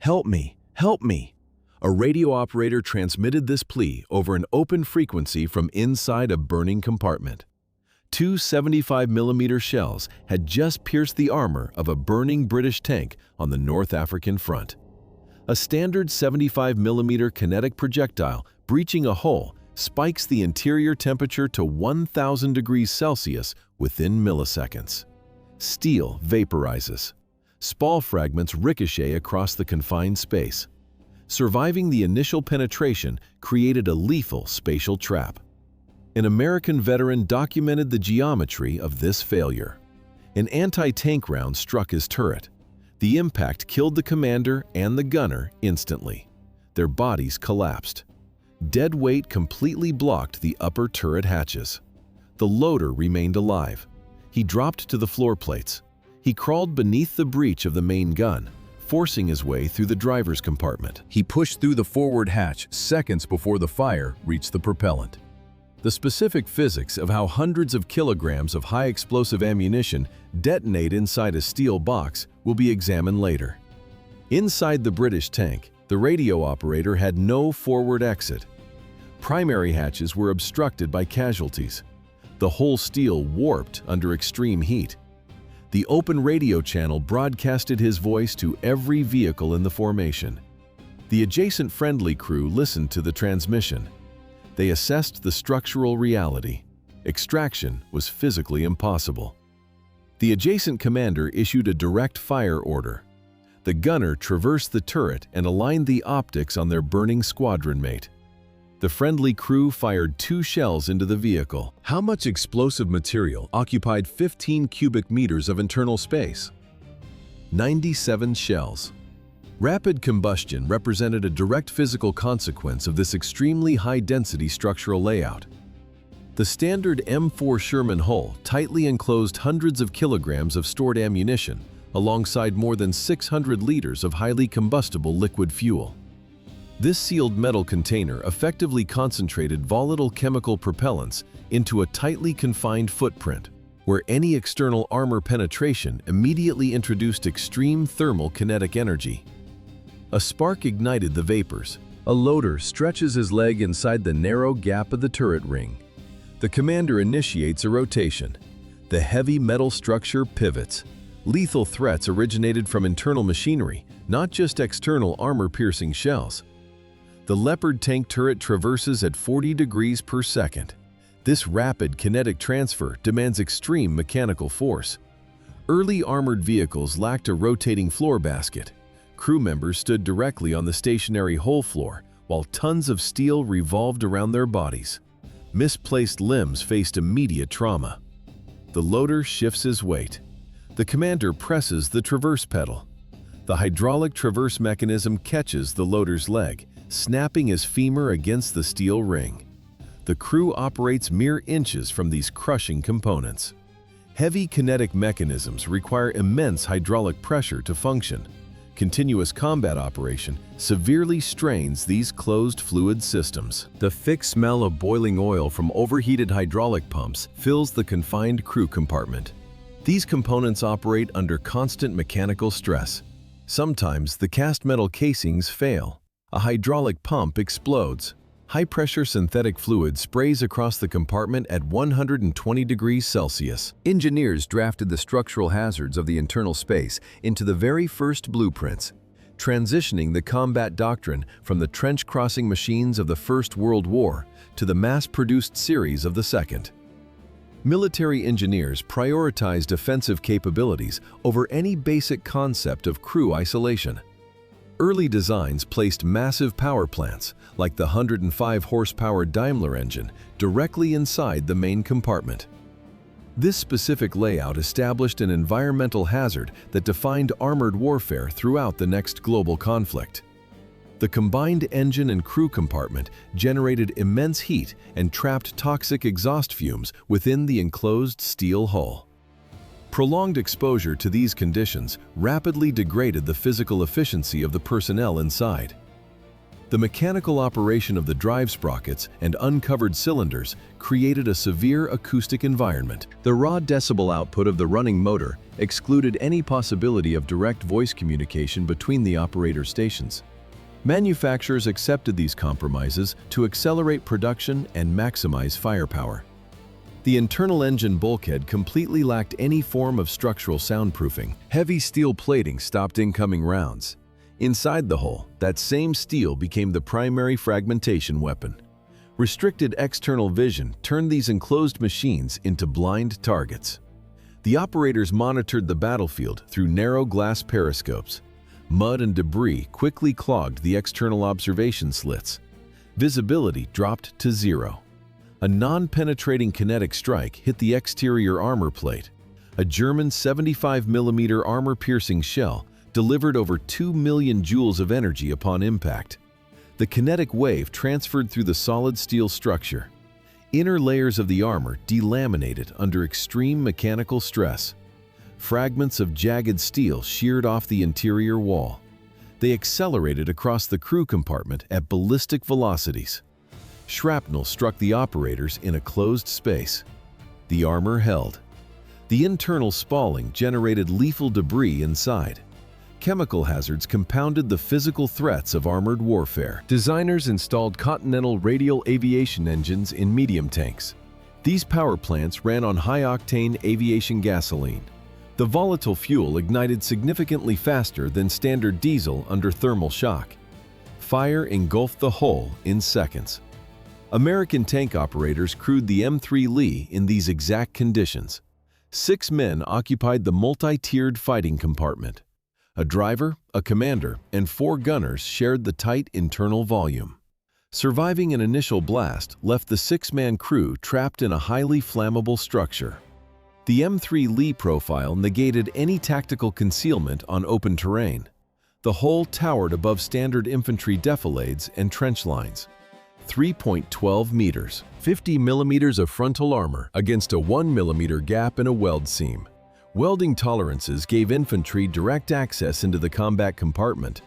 "Help me! Help me!" A radio operator transmitted this plea over an open frequency from inside a burning compartment. Two 75mm shells had just pierced the armor of a burning British tank on the North African front. A standard 75mm kinetic projectile breaching a hole spikes the interior temperature to 1,000 degrees Celsius within milliseconds. Steel vaporizes. Spall fragments ricochet across the confined space. Surviving the initial penetration created a lethal spatial trap. An American veteran documented the geometry of this failure. An anti-tank round struck his turret. The impact killed the commander and the gunner instantly. Their bodies collapsed. Dead weight completely blocked the upper turret hatches. The loader remained alive. He dropped to the floor plates. He crawled beneath the breech of the main gun, forcing his way through the driver's compartment. He pushed through the forward hatch seconds before the fire reached the propellant. The specific physics of how hundreds of kilograms of high-explosive ammunition detonate inside a steel box will be examined later. Inside the British tank, the radio operator had no forward exit. Primary hatches were obstructed by casualties. The whole steel warped under extreme heat. The open radio channel broadcasted his voice to every vehicle in the formation. The adjacent friendly crew listened to the transmission. They assessed the structural reality. Extraction was physically impossible. The adjacent commander issued a direct fire order. The gunner traversed the turret and aligned the optics on their burning squadron mate. The friendly crew fired 2 shells into the vehicle. How much explosive material occupied 15 cubic meters of internal space? 97 shells. Rapid combustion represented a direct physical consequence of this extremely high-density structural layout. The standard M4 Sherman hull tightly enclosed hundreds of kilograms of stored ammunition alongside more than 600 liters of highly combustible liquid fuel. This sealed metal container effectively concentrated volatile chemical propellants into a tightly confined footprint, where any external armor penetration immediately introduced extreme thermal kinetic energy. A spark ignited the vapors. A loader stretches his leg inside the narrow gap of the turret ring. The commander initiates a rotation. The heavy metal structure pivots. Lethal threats originated from internal machinery, not just external armor-piercing shells. The Leopard tank turret traverses at 40 degrees per second. This rapid kinetic transfer demands extreme mechanical force. Early armored vehicles lacked a rotating floor basket. Crew members stood directly on the stationary hull floor, while tons of steel revolved around their bodies. Misplaced limbs faced immediate trauma. The loader shifts his weight. The commander presses the traverse pedal. The hydraulic traverse mechanism catches the loader's leg, snapping his femur against the steel ring. The crew operates mere inches from these crushing components. Heavy kinetic mechanisms require immense hydraulic pressure to function. Continuous combat operation severely strains these closed fluid systems. The thick smell of boiling oil from overheated hydraulic pumps fills the confined crew compartment. These components operate under constant mechanical stress. Sometimes the cast metal casings fail. A hydraulic pump explodes. High-pressure synthetic fluid sprays across the compartment at 120 degrees Celsius. Engineers drafted the structural hazards of the internal space into the very first blueprints, transitioning the combat doctrine from the trench-crossing machines of the First World War to the mass-produced series of the Second. Military engineers prioritized offensive capabilities over any basic concept of crew isolation. Early designs placed massive power plants, like the 105-horsepower Daimler engine, directly inside the main compartment. This specific layout established an environmental hazard that defined armored warfare throughout the next global conflict. The combined engine and crew compartment generated immense heat and trapped toxic exhaust fumes within the enclosed steel hull. Prolonged exposure to these conditions rapidly degraded the physical efficiency of the personnel inside. The mechanical operation of the drive sprockets and uncovered cylinders created a severe acoustic environment. The raw decibel output of the running motor excluded any possibility of direct voice communication between the operator stations. Manufacturers accepted these compromises to accelerate production and maximize firepower. The internal engine bulkhead completely lacked any form of structural soundproofing. Heavy steel plating stopped incoming rounds. Inside the hull, that same steel became the primary fragmentation weapon. Restricted external vision turned these enclosed machines into blind targets. The operators monitored the battlefield through narrow glass periscopes. Mud and debris quickly clogged the external observation slits. Visibility dropped to zero. A non-penetrating kinetic strike hit the exterior armor plate. A German 75mm armor-piercing shell delivered over 2 million joules of energy upon impact. The kinetic wave transferred through the solid steel structure. Inner layers of the armor delaminated under extreme mechanical stress. Fragments of jagged steel sheared off the interior wall. They accelerated across the crew compartment at ballistic velocities. Shrapnel struck the operators in a closed space. The armor held. The internal spalling generated lethal debris inside. Chemical hazards compounded the physical threats of armored warfare. Designers installed Continental radial aviation engines in medium tanks. These power plants ran on high-octane aviation gasoline. The volatile fuel ignited significantly faster than standard diesel under thermal shock. Fire engulfed the hull in seconds. American tank operators crewed the M3 Lee in these exact conditions. 6 men occupied the multi-tiered fighting compartment. A driver, a commander, and 4 gunners shared the tight internal volume. Surviving an initial blast left the 6-man crew trapped in a highly flammable structure. The M3 Lee profile negated any tactical concealment on open terrain. The hull towered above standard infantry defilades and trench lines. 3.12 meters, 50 millimeters of frontal armor against a 1 millimeter gap in a weld seam. Welding tolerances gave infantry direct access into the combat compartment.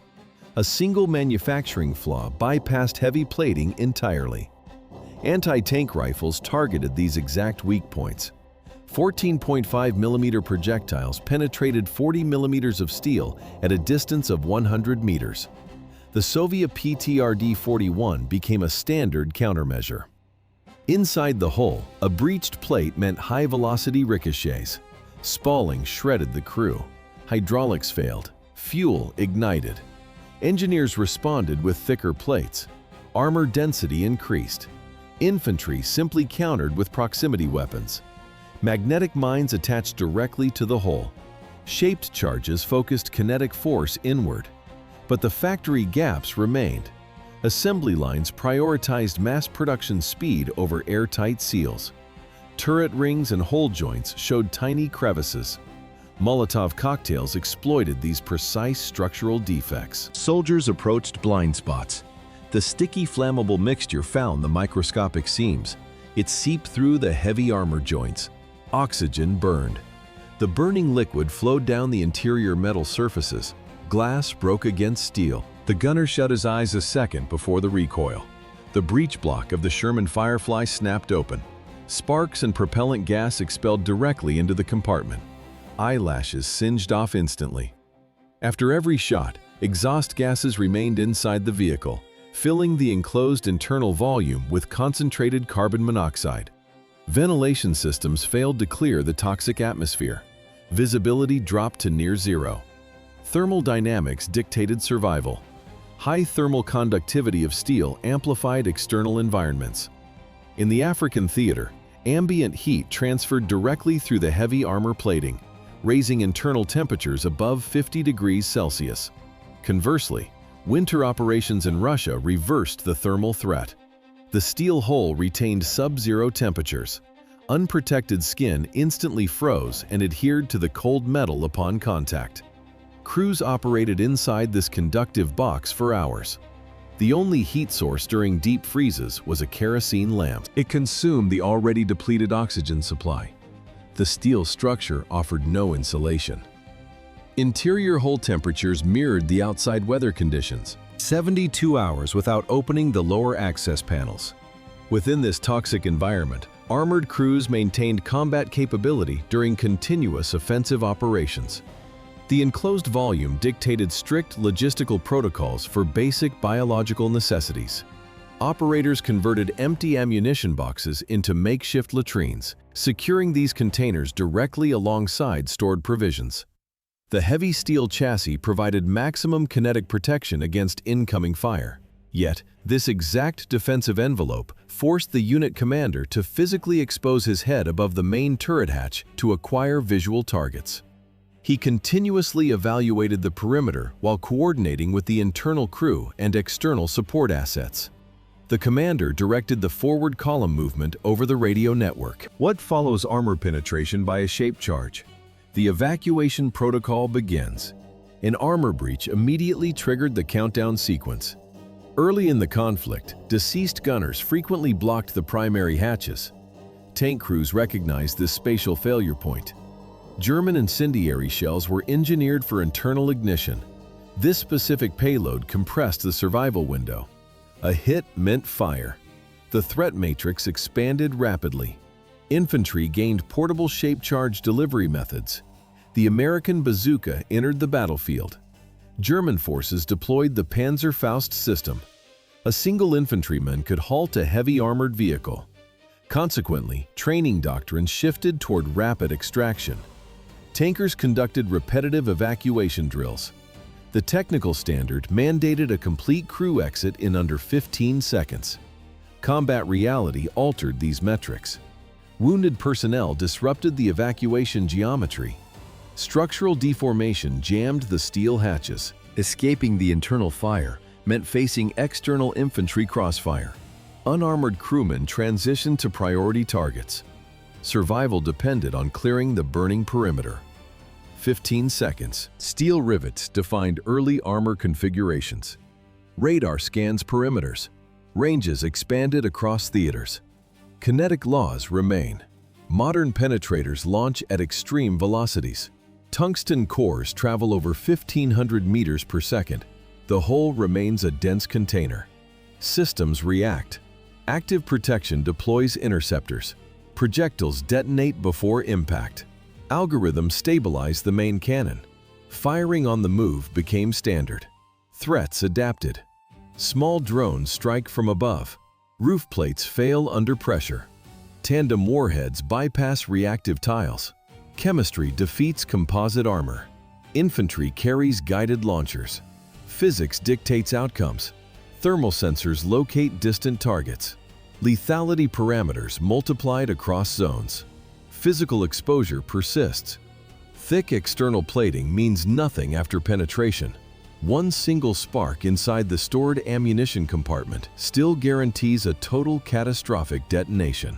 A single manufacturing flaw bypassed heavy plating entirely. Anti-tank rifles targeted these exact weak points. 14.5 millimeter projectiles penetrated 40 millimeters of steel at a distance of 100 meters. The Soviet PTRD-41 became a standard countermeasure. Inside the hull, a breached plate meant high-velocity ricochets. Spalling shredded the crew. Hydraulics failed. Fuel ignited. Engineers responded with thicker plates. Armor density increased. Infantry simply countered with proximity weapons. Magnetic mines attached directly to the hull. Shaped charges focused kinetic force inward. But the factory gaps remained. Assembly lines prioritized mass production speed over airtight seals. Turret rings and hole joints showed tiny crevices. Molotov cocktails exploited these precise structural defects. Soldiers approached blind spots. The sticky flammable mixture found the microscopic seams. It seeped through the heavy armor joints. Oxygen burned. The burning liquid flowed down the interior metal surfaces. Glass broke against steel. The gunner shut his eyes a second before the recoil. The breech block of the Sherman Firefly snapped open. Sparks and propellant gas expelled directly into the compartment. Eyelashes singed off instantly. After every shot, exhaust gases remained inside the vehicle, filling the enclosed internal volume with concentrated carbon monoxide. Ventilation systems failed to clear the toxic atmosphere. Visibility dropped to near zero. Thermal dynamics dictated survival. High thermal conductivity of steel amplified external environments. In the African theater, ambient heat transferred directly through the heavy armor plating, raising internal temperatures above 50 degrees Celsius. Conversely, winter operations in Russia reversed the thermal threat. The steel hull retained sub-zero temperatures. Unprotected skin instantly froze and adhered to the cold metal upon contact. Crews operated inside this conductive box for hours. The only heat source during deep freezes was a kerosene lamp. It consumed the already depleted oxygen supply. The steel structure offered no insulation. Interior hull temperatures mirrored the outside weather conditions. 72 hours without opening the lower access panels. Within this toxic environment, armored crews maintained combat capability during continuous offensive operations. The enclosed volume dictated strict logistical protocols for basic biological necessities. Operators converted empty ammunition boxes into makeshift latrines, securing these containers directly alongside stored provisions. The heavy steel chassis provided maximum kinetic protection against incoming fire. Yet, this exact defensive envelope forced the unit commander to physically expose his head above the main turret hatch to acquire visual targets. He continuously evaluated the perimeter while coordinating with the internal crew and external support assets. The commander directed the forward column movement over the radio network. What follows armor penetration by a shape charge? The evacuation protocol begins. An armor breach immediately triggered the countdown sequence. Early in the conflict, deceased gunners frequently blocked the primary hatches. Tank crews recognized this spatial failure point. German incendiary shells were engineered for internal ignition. This specific payload compressed the survival window. A hit meant fire. The threat matrix expanded rapidly. Infantry gained portable shape charge delivery methods. The American bazooka entered the battlefield. German forces deployed the Panzerfaust system. A single infantryman could halt a heavy armored vehicle. Consequently, training doctrines shifted toward rapid extraction. Tankers conducted repetitive evacuation drills. The technical standard mandated a complete crew exit in under 15 seconds. Combat reality altered these metrics. Wounded personnel disrupted the evacuation geometry. Structural deformation jammed the steel hatches. Escaping the internal fire meant facing external infantry crossfire. Unarmored crewmen transitioned to priority targets. Survival depended on clearing the burning perimeter. 15 seconds. Steel rivets defined early armor configurations. Radar scans perimeters. Ranges expanded across theaters. Kinetic laws remain. Modern penetrators launch at extreme velocities. Tungsten cores travel over 1,500 meters per second. The hull remains a dense container. Systems react. Active protection deploys interceptors. Projectiles detonate before impact. Algorithms stabilize the main cannon. Firing on the move became standard. Threats adapted. Small drones strike from above. Roof plates fail under pressure. Tandem warheads bypass reactive tiles. Chemistry defeats composite armor. Infantry carries guided launchers. Physics dictates outcomes. Thermal sensors locate distant targets. Lethality parameters multiplied across zones. Physical exposure persists. Thick external plating means nothing after penetration. One single spark inside the stored ammunition compartment still guarantees a total catastrophic detonation.